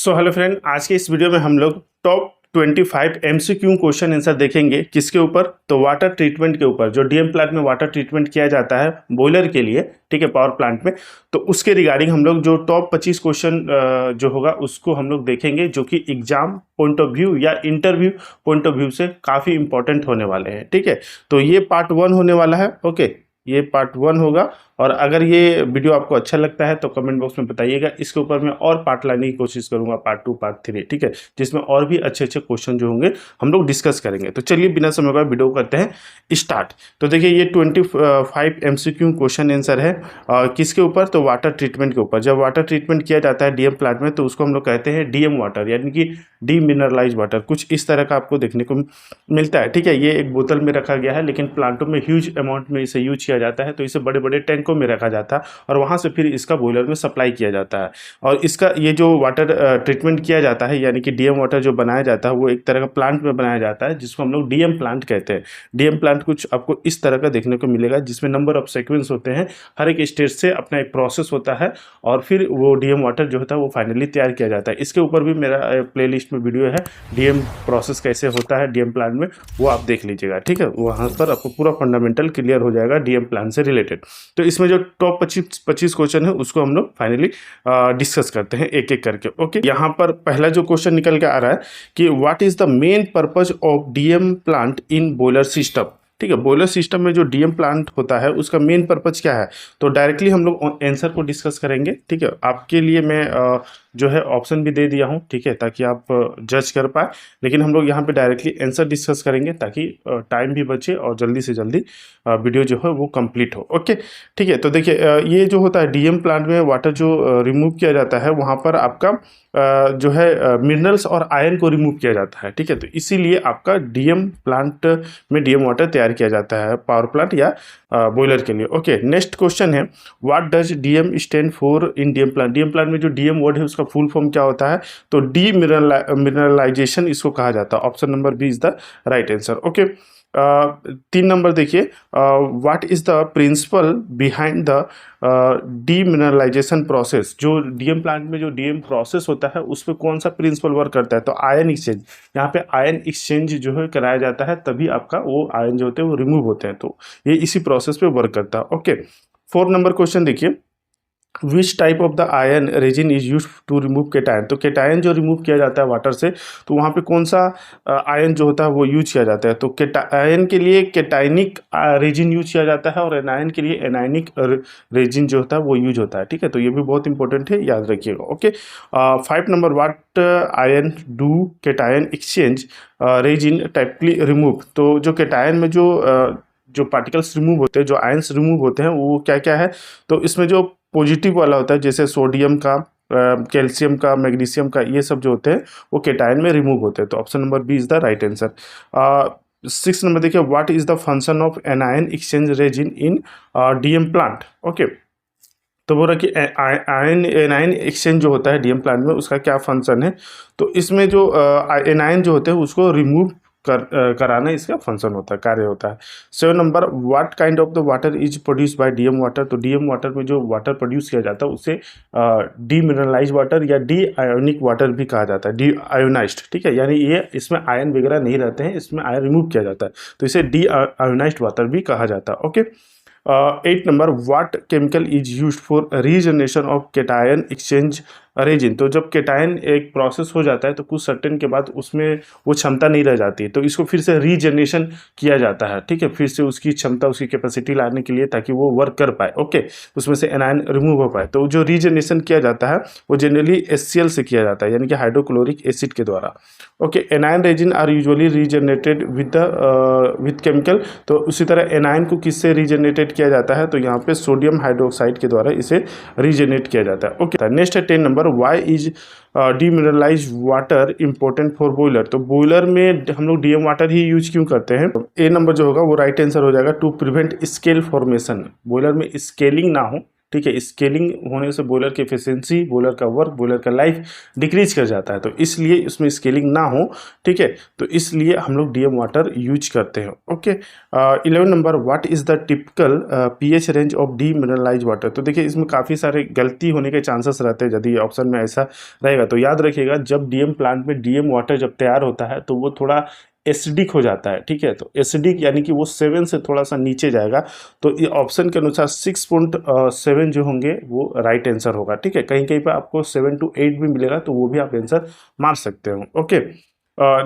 So hello friend, आज के इस वीडियो में हम लोग टॉप 25 एमसीक्यू क्वेश्चन आंसर देखेंगे। किसके ऊपर? तो वाटर ट्रीटमेंट के ऊपर। जो डीएम प्लांट में वाटर ट्रीटमेंट किया जाता है बॉयलर के लिए, ठीक है, पावर प्लांट में, तो उसके रिगार्डिंग हम लोग जो टॉप 25 क्वेश्चन जो होगा उसको हम लोग देखेंगे, जो कि एग्जाम पॉइंट ऑफ व्यू या इंटरव्यू पॉइंट ऑफ व्यू से काफ़ी इंपॉर्टेंट होने वाले हैं। ठीक है, तो ये पार्ट 1 होने वाला है। ओके, ये पार्ट 1 होगा। और अगर ये वीडियो आपको अच्छा लगता है तो कमेंट बॉक्स में बताइएगा। इसके ऊपर मैं और पार्ट लाने की कोशिश करूंगा, पार्ट 2, पार्ट 3, ठीक है, जिसमें और भी अच्छे अच्छे क्वेश्चन जो होंगे हम लोग डिस्कस करेंगे। तो चलिए बिना समय का वीडियो करते हैं स्टार्ट। तो देखिए, ये 25 एमसीक्यू क्वेश्चन आंसर है। किसके ऊपर? तो वाटर ट्रीटमेंट के ऊपर। जब वाटर ट्रीटमेंट किया जाता है डीएम प्लांट में तो उसको हम लोग कहते हैं डीएम वाटर, यानी कि डीमिनरलाइज वाटर। कुछ इस तरह का आपको देखने को मिलता है। ठीक है, ये एक बोतल में रखा गया है, लेकिन प्लांटों में ह्यूज अमाउंट में इसे यूज किया जाता है, तो इसे बड़े बड़े टैंकों में रखा जाता है और वहाँ से फिर इसका बॉयलर में सप्लाई किया जाता है। और इसका ये जो वाटर ट्रीटमेंट किया जाता है, यानी कि डीएम वाटर जो बनाया जाता है वो एक तरह का प्लांट में बनाया जाता है, जिसको हम लोग डीएम प्लांट कहते हैं। डीएम प्लांट कुछ आपको इस तरह का देखने को मिलेगा, जिसमें नंबर ऑफ सीक्वेंस होते हैं। हर एक स्टेज से अपना एक प्रोसेस होता है और फिर वो डीएम वाटर जो होता है वो फाइनली तैयार किया जाता है। इसके ऊपर भी मेरा प्ले लिस्ट में वीडियो है, डीएम प्रोसेस कैसे होता है डीएम प्लांट में, वो आप देख लीजिएगा। ठीक है, वहाँ पर आपको पूरा फंडामेंटल क्लियर हो जाएगा डीएम प्लांट से रिलेटेड। तो इसमें जो टॉप 25 क्वेश्चन है उसको हम लोग फाइनली डिस्कस करते हैं एक एक करके। ओके, यहाँ पर पहला जो क्वेश्चन निकल के आ रहा है कि what is the main purpose of DM plant in boiler system. ठीक है, बॉयलर सिस्टम में जो डीएम प्लांट होता है उसका मेन पर्पज क्या है? तो डायरेक्टली हम लोग आंसर को डिस्कस करेंगे। ठीक है, आपके लिए मैं जो है ऑप्शन भी दे दिया हूँ, ठीक है, ताकि आप जज कर पाए। लेकिन हम लोग यहाँ पे डायरेक्टली आंसर डिस्कस करेंगे ताकि टाइम भी बचे और जल्दी से जल्दी वीडियो जो है वो कंप्लीट हो। ओके, ठीक है। तो देखिए, ये जो होता है डीएम प्लांट में वाटर जो रिमूव किया जाता है, वहाँ पर आपका जो है मिनरल्स और आयरन को रिमूव किया जाता है। ठीक है, तो इसीलिए आपका डीएम प्लांट में डीएम वाटर तैयार किया जाता है पावर प्लांट या बॉयलर के लिए। ओके, नेक्स्ट क्वेश्चन है what does DM stand for in DM plant. DM plant में जो डीएम वर्ड है उसका फुल फॉर्म क्या होता है? तो डी मिनरलाइजेशन इसको कहा जाता है। Option number B is the right answer. Okay, 3 number देखिए, what is the principle behind the demineralisation process. जो डीएम प्लांट में जो डीएम प्रोसेस होता है उस पर कौन सा प्रिंसिपल वर्क करता है? तो आयन एक्सचेंज। यहाँ पे आयन एक्सचेंज जो है कराया जाता है, तभी आपका वो आयन जो होते हैं वो रिमूव होते हैं। तो ये इसी प्रोसेस पे वर्क करता है। ओके, 4 नंबर क्वेश्चन देखिए, which type of the ion resin is use to remove cation. तो केटायन जो रिमूव किया जाता है वाटर से, तो वहाँ पे कौन सा आयन जो होता है वो यूज किया जाता है? तो केटायन के लिए केटाइनिक रेजिन यूज किया जाता है और एनायन के लिए एनायनिक रेजिन जो होता है वो यूज होता है। ठीक है, तो ये भी बहुत इंपॉर्टेंट है, याद रखिएगा। Okay, 5 number, what ion do cation exchange resin typically remove. तो जो केटायन में जो पार्टिकल्स रिमूव होते हैं, जो आयंस रिमूव होते हैं, वो क्या क्या है? तो इसमें जो पॉजिटिव वाला होता है, जैसे सोडियम का, कैल्शियम का, मैग्नीशियम का, ये सब जो होते हैं वो केटायन में रिमूव होते हैं। तो option number B is the right answer. 6 number देखिए, what is the function of anion exchange resin in DM plant. Okay, तो बोल रहा कि आयन एनायन एक्सचेंज जो होता है डीएम प्लांट में उसका क्या फंक्शन है? तो इसमें जो एनायन जो होते हैं उसको रिमूव कराना इसका फंक्शन होता है, कार्य होता है। 7 number, what kind of the water is produce by DM water. तो डीएम वाटर में जो वाटर प्रोड्यूस किया जाता है उसे डी मिनरलाइज वाटर या डी आयोनिक वाटर भी कहा जाता है, डी आयोनाइज्ड। ठीक है, यानी ये इसमें आयन वगैरह नहीं रहते हैं, इसमें आयन रिमूव किया जाता है, तो इसे डी आयोनाइज्ड वाटर भी कहा जाता है। Okay, 8 number, what chemical is used for regeneration of cation exchange resin. तो जब केटायन एक प्रोसेस हो जाता है तो कुछ सर्टेन के बाद उसमें वो क्षमता नहीं रह जाती, तो इसको फिर से रीजनरेशन किया जाता है। ठीक है, फिर से उसकी क्षमता, उसकी कैपेसिटी लाने के लिए, ताकि वो वर्क कर पाए। ओके, उसमें से एनायन रिमूव हो पाए। तो जो रीजनरेशन किया जाता है वो जनरली HCl से किया जाता है, यानी कि हाइड्रोक्लोरिक एसिड के द्वारा। Okay, anion resin are usually regenerated with chemical. तो उसी तरह एनायन को किससे रीजनरेटेड किया जाता है? तो यहाँ पे सोडियम हाइड्रोक्साइड के द्वारा इसे रीजनरेट किया जाता है। ओके, नेक्स्ट है 10 number, why is demineralise water important for boiler. तो बॉयलर में हम लोग डीएम वाटर ही यूज क्यों करते हैं? ए नंबर जो होगा वो राइट आंसर हो जाएगा, to prevent scale formation. Boiler में स्केलिंग ना हो, ठीक है। स्केलिंग होने से बॉयलर की एफिशिएंसी, बॉयलर का वर्क, बॉयलर का लाइफ डिक्रीज कर जाता है, तो इसलिए उसमें स्केलिंग ना हो, ठीक है, तो इसलिए हम लोग डीएम वाटर यूज करते हैं। Okay, 11 number, what is the typical pH range of demineralise water. तो देखिए इसमें काफ़ी सारे गलती होने के चांसेस रहते हैं यदि ऑप्शन में ऐसा रहेगा। तो याद रखिएगा, जब डीएम प्लांट में डीएम वाटर जब तैयार होता है तो वो थोड़ा एसिडिक हो जाता है, ठीक है। तो एसिडिक यानी कि वो 7 से थोड़ा सा नीचे जाएगा, तो ये ऑप्शन के अनुसार 6.7 जो होंगे वो राइट आंसर होगा, ठीक है। कहीं कहीं पर आपको 7 to 8 भी मिलेगा, तो वो भी आप आंसर मार सकते हो। ओके,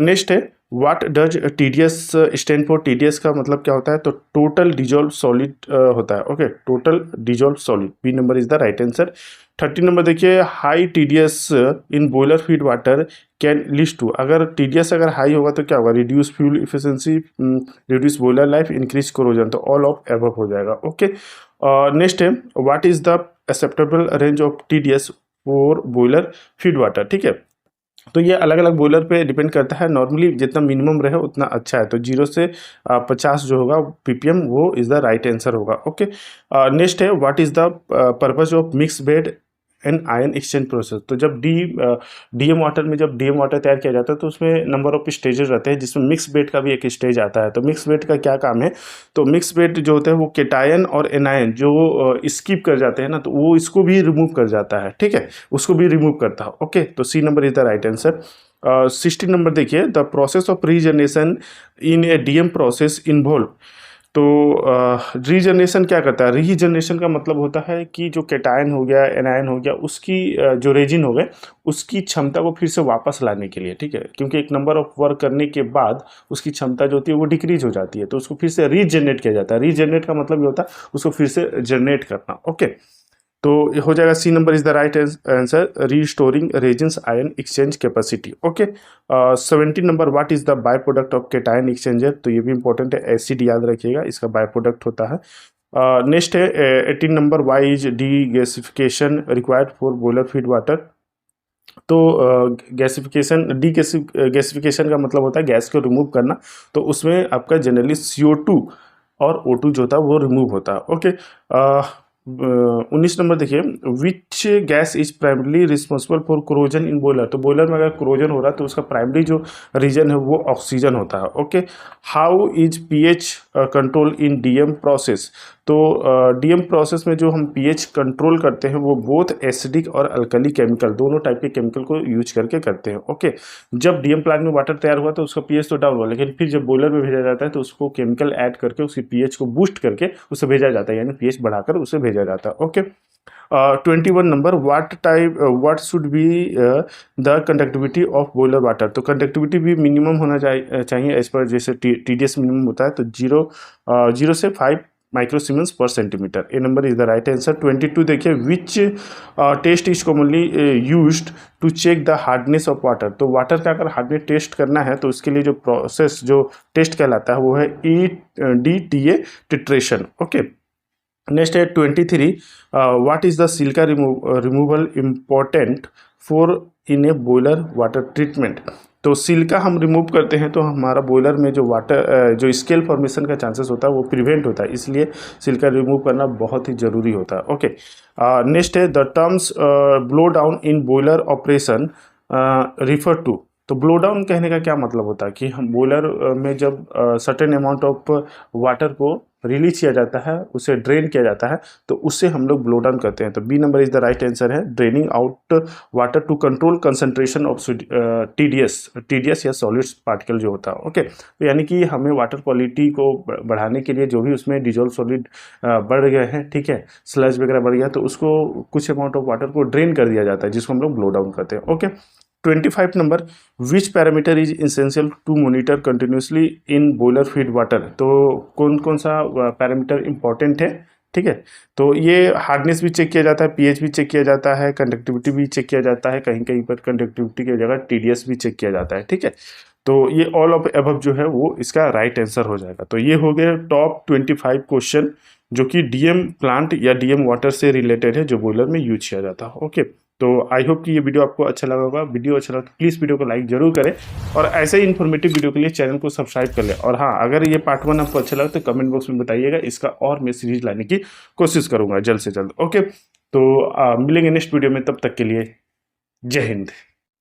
नेक्स्ट है, what does TDS stand for. TDS का मतलब क्या होता है, तो टोटल डिजॉल्व सॉलिड होता है। Okay, total dissolve solid, B number is the right answer. 30 number देखिए, high TDS in boiler feed water can lead to. अगर टीडीएस अगर हाई होगा तो क्या होगा, reduce fuel efficiency, reduce boiler life, increase corrosion, तो ऑल ऑफ एबव हो जाएगा। ओके, नेक्स्ट है, what is the acceptable range of TDS for boiler feed water, ठीक है। तो ये अलग अलग बॉयलर पे डिपेंड करता है, नॉर्मली जितना मिनिमम रहे उतना अच्छा है, तो 0 से 50 जो होगा पीपीएम वो इज़ द राइट आंसर होगा। ओके, नेक्स्ट है, what is the purpose of mix bed and ion exchange process. तो जब डीएम वाटर में जब डीएम वाटर तैयार किया जाता है तो उसमें नंबर ऑफ स्टेजेस रहते हैं, जिसमें मिक्स बेड का भी एक स्टेज आता है। तो मिक्स बेड का क्या काम है, तो मिक्स बेड जो होता है वो केटायन और एनायन जो स्किप कर जाते हैं ना, तो वो इसको भी रिमूव कर जाता है, ठीक है, उसको भी रिमूव करता है। ओके, तो C number is the right answer. 16 number देखिए, the process of regeneration in a DM process involve. तो रीजनरेशन क्या करता है, रीजनरेशन का मतलब होता है कि जो केटायन हो गया, एनायन हो गया, उसकी जो रेजिन हो गए उसकी क्षमता को फिर से वापस लाने के लिए, ठीक है, क्योंकि एक नंबर ऑफ वर्क करने के बाद उसकी क्षमता जो होती है वो डिक्रीज हो जाती है, तो उसको फिर से रीजनरेट किया जाता है। रीजनरेट का मतलब ये होता है उसको फिर से जनरेट करना। ओके, तो ये हो जाएगा, C number is the right answer, restoring resins ion exchange capacity. Okay, 17 number, what is the by product of cation exchanger. तो ये भी इंपॉर्टेंट है, एसिड याद रखिएगा, इसका बाय प्रोडक्ट होता है। नेक्स्ट है 18 number, why is degasification required for boiler feed water. तो गैसिफिकेशन, गैसिफिकेशन का मतलब होता है गैस को रिमूव करना, तो उसमें आपका जनरली CO2 और O2 जो होता है वो रिमूव होता है। ओके, 19 नंबर देखिए, which gas is primarily responsible for corrosion in boiler. तो बॉयलर में अगर क्रोजन हो रहा है तो उसका प्राइमरी जो रीजन है वो ऑक्सीजन होता है। Okay, how is pH control in DM process. तो डीएम प्रोसेस में जो हम पीएच कंट्रोल करते हैं वो बोथ एसिडिक और अल्कली केमिकल, दोनों टाइप के केमिकल को यूज करके करते हैं। ओके, जब डीएम प्लांट में वाटर तैयार हुआ तो उसका पीएच तो डाउन हुआ, लेकिन फिर जब बॉयलर में भेजा जाता है तो उसको केमिकल ऐड करके उसकी पीएच को बूस्ट करके उसे भेजा जाता है, यानी पीएच बढ़ाकर उसे भेजा जाता है। Okay, 21 number, what should be the conductivity of boiler water. तो कंडक्टिविटी भी मिनिमम होना चाहिए एज पर जैसे टीडीएस मिनिमम होता है, तो 0 से 5 माइक्रोसीमेंस पर centimetre. A number is the right answer. 22 देखिए, which test is commonly used to check the hardness of water. तो वाटर का अगर हार्डनेस टेस्ट करना है तो उसके लिए जो प्रोसेस जो टेस्ट कहलाता है वो है EDTA टिट्रेशन। ओके, नेक्स्ट है 23, what is the silica removal important for in A boiler water treatment. तो सिलिका हम रिमूव करते हैं तो हमारा बॉयलर में जो वाटर जो स्केल फॉर्मेशन का चांसेस होता है वो प्रिवेंट होता है, इसलिए सिलिका रिमूव करना बहुत ही ज़रूरी होता है। ओके, नेक्स्ट है, the terms blow down in boiler operation refer to. तो ब्लो डाउन कहने का क्या मतलब होता है कि हम बॉयलर में जब सर्टेन अमाउंट ऑफ वाटर को रिलीज किया जाता है, उसे ड्रेन किया जाता है, तो उससे हम लोग ब्लो डाउन करते हैं। तो B number is the right answer है, draining out water to control concentration of TDS या सॉलिड्स पार्टिकल जो होता है। ओके, तो यानी कि हमें वाटर क्वालिटी को बढ़ाने के लिए जो भी उसमें डिजॉल्व सॉलिड बढ़ गए हैं, ठीक है, स्लज वगैरह बढ़ गया, तो उसको कुछ अमाउंट ऑफ वाटर को ड्रेन कर दिया जाता है, जिसको हम लोग ब्लो डाउन करते हैं। Okay, 25 number, which parameter is essential to monitor continuously in boiler feed water. तो कौन कौन सा पैरामीटर इंपॉर्टेंट है, ठीक है, तो ये हार्डनेस भी चेक किया जाता है, पीएच भी चेक किया जाता है, कंडक्टिविटी भी चेक किया जाता है, कहीं कहीं पर कंडक्टिविटी की जगह टीडीएस भी चेक किया जाता है, ठीक है। तो ये ऑल ऑफ अबव जो है वो इसका राइट आंसर हो जाएगा। तो ये हो गया टॉप 25 क्वेश्चन जो कि डीएम प्लांट या डीएम वाटर से रिलेटेड है जो बॉयलर में यूज किया जाता है। ओके। तो आई होप कि ये वीडियो आपको अच्छा लगा होगा। वीडियो अच्छा लगा तो प्लीज़ वीडियो को लाइक जरूर करें और ऐसे ही इन्फॉर्मेटिव वीडियो के लिए चैनल को सब्सक्राइब कर लें। और हाँ, अगर ये पार्ट 1 आपको अच्छा लगा तो कमेंट बॉक्स में बताइएगा, इसका और मैं सीरीज लाने की कोशिश करूँगा जल्द से जल्द। ओके, तो मिलेंगे नेक्स्ट वीडियो में, तब तक के लिए जय हिंद।